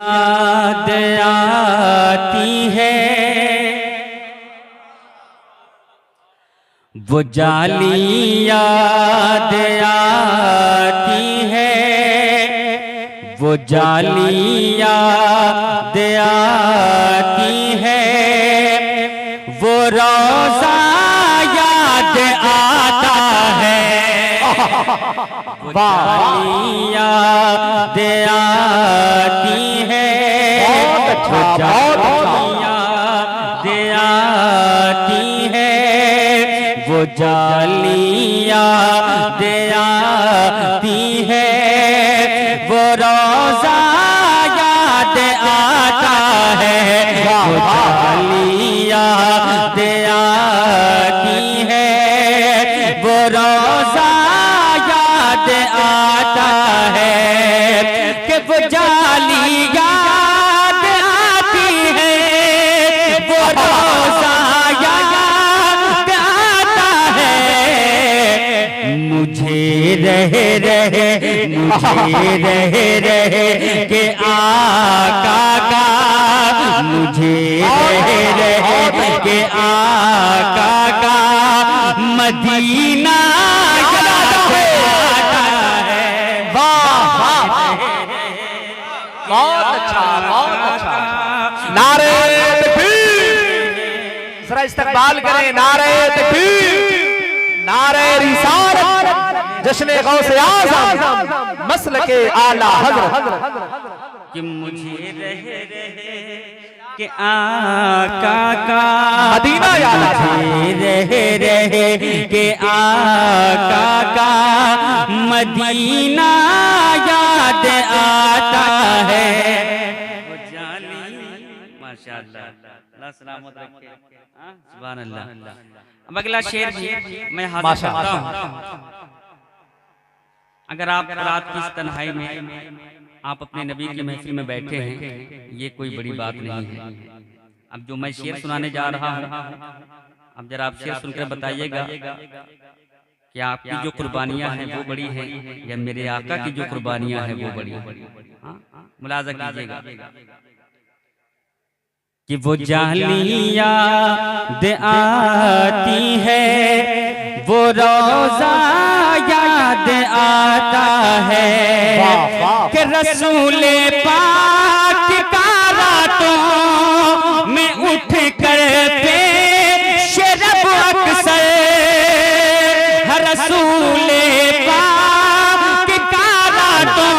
याद आती है वो जाली, याद आती है वो जाली, याद आती है वो रोज़ा याद आता है वो जाली याद आती है वो जाली याद आती है वो जाली याद आती है वो रोज़ा याद आता है वो जाली याद आती है वो रोज़ा याद आता है कि वो जाली याद आती है वो रोज़ा याद आता है मुझे रहे के आका का मुझे रहे के आका का मदीना बहुत अच्छा, बहुत अच्छा। नारे तकबीर, जरा इस्तकबाल करें। नारे तकबीर, नारे रिसालत, जश्न गौसे आज़म, मसलके आला हज़रत। कि मुझे रहे के आका का मदीना याद आता है। रहे के आका का मदीना याद आता है वो जाली। माशाअल्लाह, अल्लाह सलामत रखे। सुभान अल्लाह। अब अगला शेर मैं हाजिर करता हूँ। अगर आप रात की इस तन्हाई में आप अपने नबी की महफिल में बैठे हैं, ये कोई बड़ी बात नहीं है। अब जो मैं शेर सुनाने जा रहा हूँ, अब जरा आप शेर सुनकर बताइएगा कि आपकी जो कुर्बानियां हैं वो बड़ी हैं या मेरे आका की जो कुर्बानियां हैं वो बड़ी हैं। मुलाजा कीजिएगा कि वो जाली याद आती है वो रोज़ा याद आता है कि रसूले पाक का रातों में उठ कर पेश रब अक्सर रसूले पाक का रातों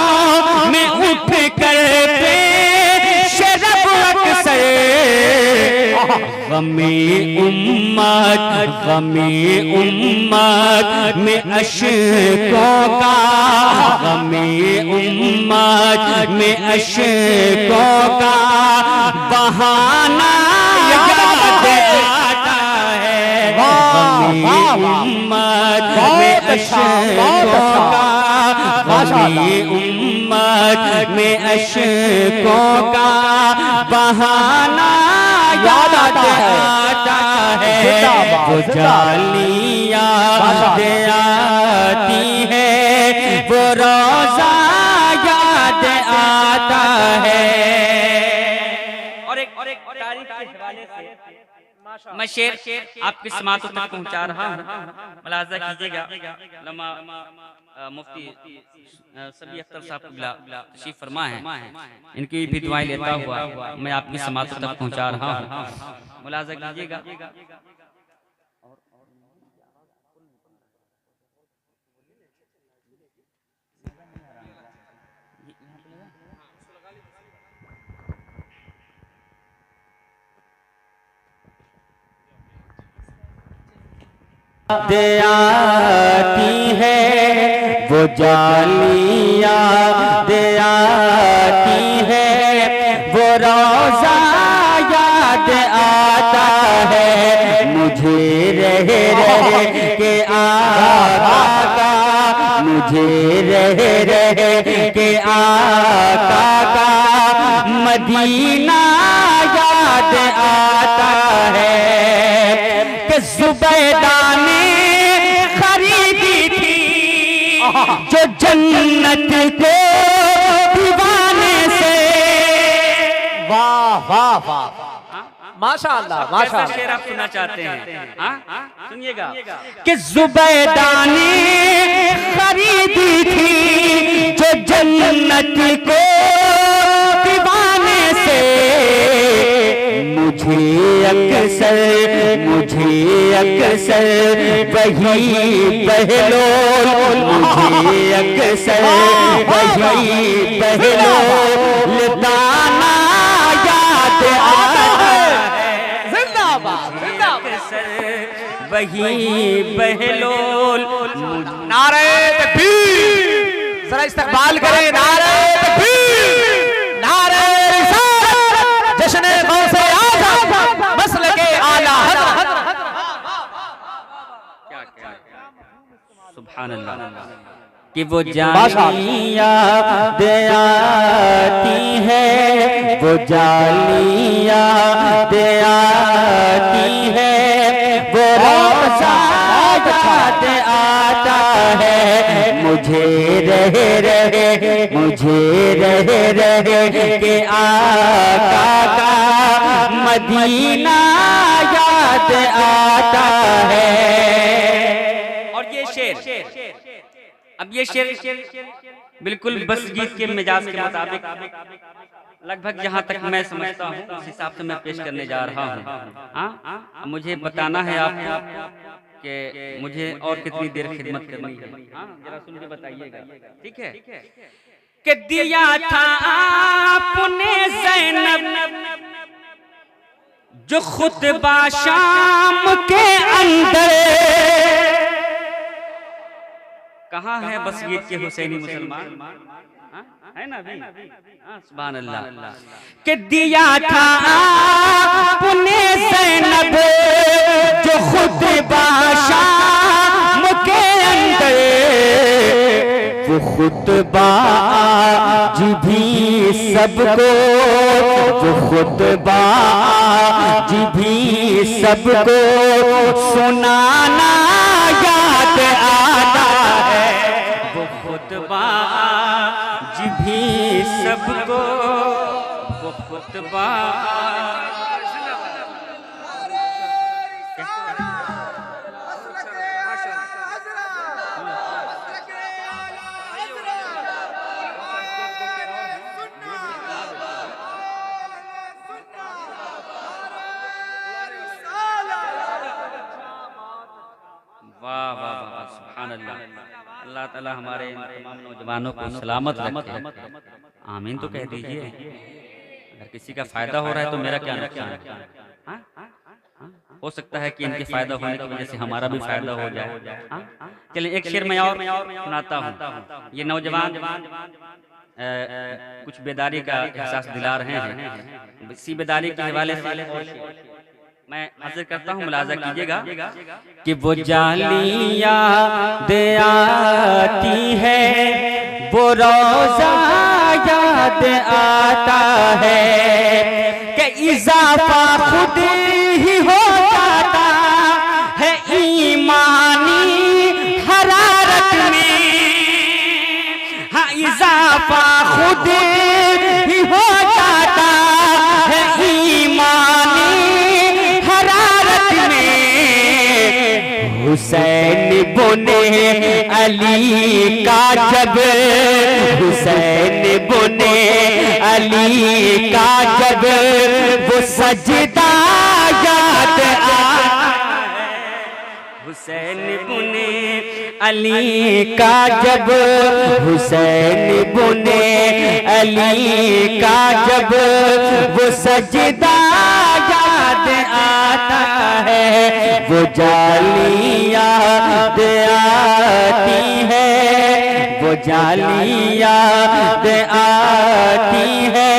में उठ कर पेश रब अक्सर गमे उम्मत में अशकों का गमे उम्मत में अशकों का बहाना याद आता है गमे उम्मत में अशकों का गमे उम्मत में अशकों का बहाना याद आता है वो जाली याद आती है वो रोज़ा याद आता है। और एक तारीख के हवाले से मैं शेर आपकी समातों तक पहुंचा रहा हूँ। मुलाजा कीजिएगा। लम्हा मुफ्ती सभी अख्तर साहब तशरीफ फरमा है, इनकी भी दुआएं लेता हुआ मैं आपकी समातों तक पहुंचा रहा हूँ। मुलाजा कीजिएगा। याद आती है वो जाली याद आती है वो रोज़ा याद आता है मुझे रहे के आका का मुझे रहे के आका का मदीना याद आता है कि ज़ुबैदा ने खरीदी थी जो जन्नत को दीवाने से वाह वाह माशाअल्लाह कैसा माशाअल्लाह। शेर आप सुनना चाहते हैं? हाँ सुनिएगा कि जुबैदानी खरीदी थी जो जन्नत को दीवाने से, मुझे अक्सर वही बहलोल, मुझे अक्सर वही बहलोल दाना याद आता है। जिंदाबाद जिंदाबाद। वही बहलोल। नारे तकबीर, जरा इस्तकबाल करें। नारे तकबीर, नारे रिसालत, जश्न गौसे आज़म, मसलके आला हज़रत। सुभान अल्लाह। कि वो जालियाँ याद आती है, वो जालियाँ याद आती है, वो रोज़ा याद आता है, मुझे रहे के आका का मदीना याद आता है। और ये शेर, अब ये शेर बिल्कुल बस गीत के मिजाज के मुताबिक लगभग जहाँ तक मैं समझता हूँ उस हिसाब से मैं पेश करने जा रहा हूँ। हाँ मुझे बताना है आपको कि मुझे और कितनी देर खिदमत करनी है। जरा सुन के बताइएगा, ठीक है? कि दिया था आपने ज़ैनब जो खुतबा शाम के अंदर, कहाँ है बस गीत के हुसैनी मुसलमान? है ना अभी? सुभान अल्लाह। कि दिया था आपने ज़ैनब जो खुतबा शाम के अंदर, वो खुतबा आज भी सबको, वो खुतबा आज भी सबको सुनाना याद आता है, वो खुतबा आज भी सबको, वो खुतबा। वाह वाह वाह सुभान अल्लाह। अल्लाह ताला हमारे तमाम नौजवानों को सलामत रखे, आमीन तो कह दीजिए। अगर किसी का फायदा हो रहा है तो मेरा क्या नुकसान है? हो सकता है कि इनके फायदा होने की वजह से हमारा भी फायदा हो जाए। चलिए एक शेर मैं और सुनाता हूँ। ये नौजवान कुछ बेदारी का एहसास दिला रहे हैं, इसी बेदारी के हवाले से मैं हाजिर करता हूँ, मुलाजा कीजिएगा। कि वो जालियाँ दे आती है, वो रोज़ा याद आता है, कि इज़ाफ़ा खुद ही हो जाता है ईमानी हरारत में। हाँ इज़ाफ़ा खुद ही हो जाता है ईमानी हुसैन बुने अली का जब, हुसैन बुने अली का जब वो सजदा याद आता है, हुसैन बुने अली का जब, हुसैन बुने अली का जब वो सजदा याद आता है, वो जालियाँ याद आती है, वो जालियाँ याद आती है,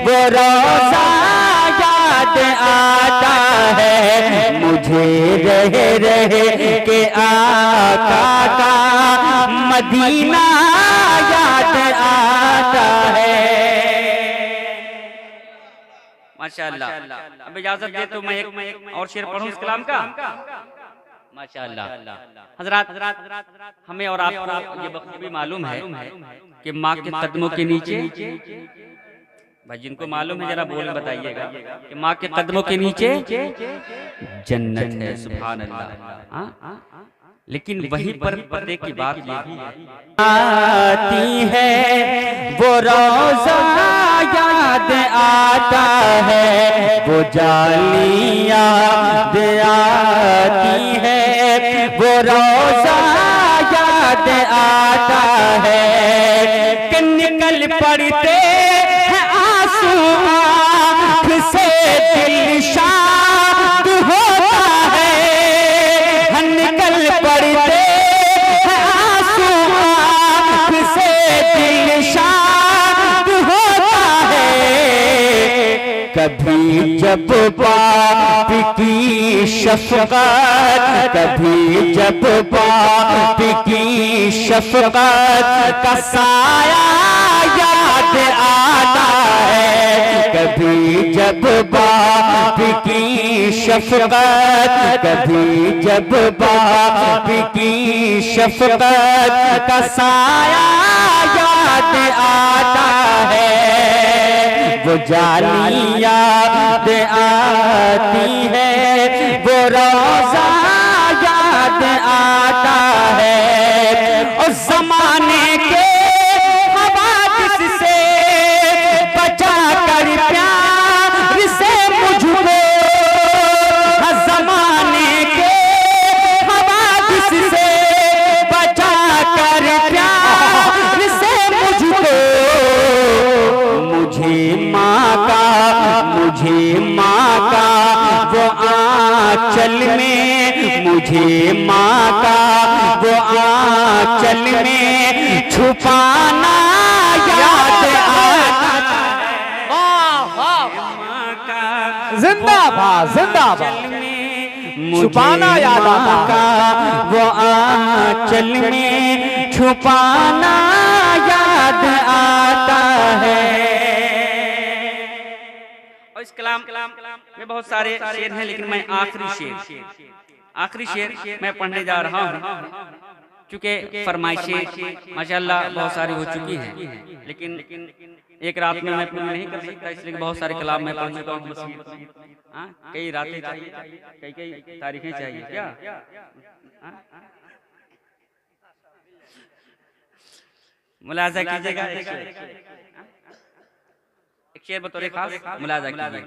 वो रोज़ा याद आता है, मुझे रहे के आका का मदीना याद आता है। माशाअल्लाह। अब इजाजत दे तो मैं एक और शेर पढ़ूं इस कलाम का। माशाअल्लाह। हजरात हमें और आपको ये बखूबी मालूम है कि माँ के कदमों के नीचे भाई जिनको मालूम है जरा बोल बताइएगा कि माँ के कदमों के नीचे जन्नत है। सुभान अल्लाह। हाँ, लेकिन वहीं पर पर्दे की बात ये भी आती है, वो रोज़ा याद आता है, वो जाली याद आती है, वो रोज़ा याद आता है कि निकल पड़ते हैं आंसू आँख से, दिल शाद होता है, निकल पड़ते हैं आंसू आँख से, दिल शाद होता है। कभी जब बाप की शफ़क़त, कभी जब बाप की शफ़क़त का साया याद आता है, कभी जब बाप की शफ़क़त, कभी जब बाप की शफ़क़त का साया याद आता है, वो जाली याद आती है, वो रोज़ा याद आता है। और ज़माने के हवादिस से बचा कर प्यार से मुझको, ज़माने के हवादिस से बचा कर प्यार से मुझको, मुझे माँ का वो आंचल में, मुझे माँ का वो आंचल में छुपाना याद आता है। माँ का जिंदाबाद जिंदाबाद, छुपाना याद आता है, वो आंचल में छुपाना याद आता है। और इस कलाम में बहुत सारे शेर हैं, लेकिन मैं आखिरी शेर मैं पढ़ने जा रहा हूँ, क्योंकि फरमाइशें माशाअल्लाह बहुत सारी हो चुकी हैं, लेकिन एक रात में मैं पूरी नहीं कर सकता, इसलिए बहुत सारे कलाम मैं पढ़ चुका हूँ। कई रातें चाहिए, कई तारीखें चाहिए क्या? मुलाजा कीजिएगा, एक शेर बतौर खास मुलाजा कीजिए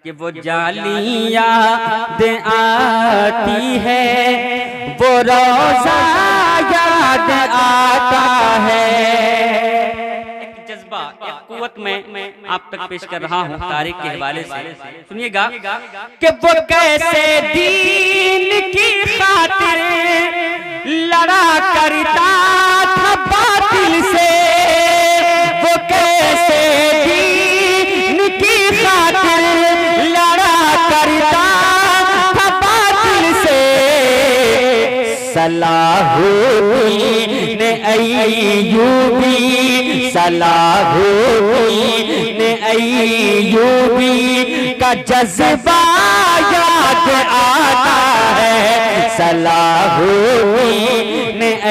कि वो जाली याद आती है, वो रोज़ा याद आता है। एक जज्बा, एक कुव्वत में आप तक पेश कर रहा हूँ तारीख के हवाले से, सुनिएगा कि वो कैसे दीन की खातिर लड़ा करता था बातिल से, वो कैसे दीन की खातिर लड़ा करता था बातिल से। सलाहुद्दीन अय्यूबी, सलाहुद्दीन अय्यूबी का जज्बा याद आता है, सलाहुद्दीन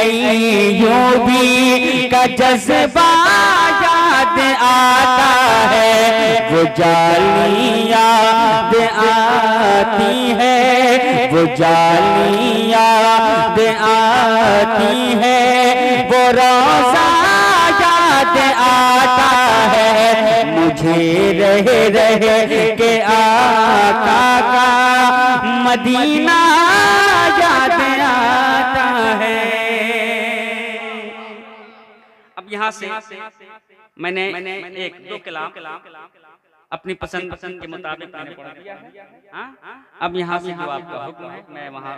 अय्यूबी का जज्बा याद आता है। वो जाली याद आती है, वो जाली याद आती है, वो रोज़ा याद आता है, मुझे रह के आका का मदीना याद आता है। अब यहाँ से मैंने एक दो कलाम अपनी पसंद के मुताबिक मैंने पढ़ दिया है। अब यहाँ से जो आपका हुक्म है मैं वहाँ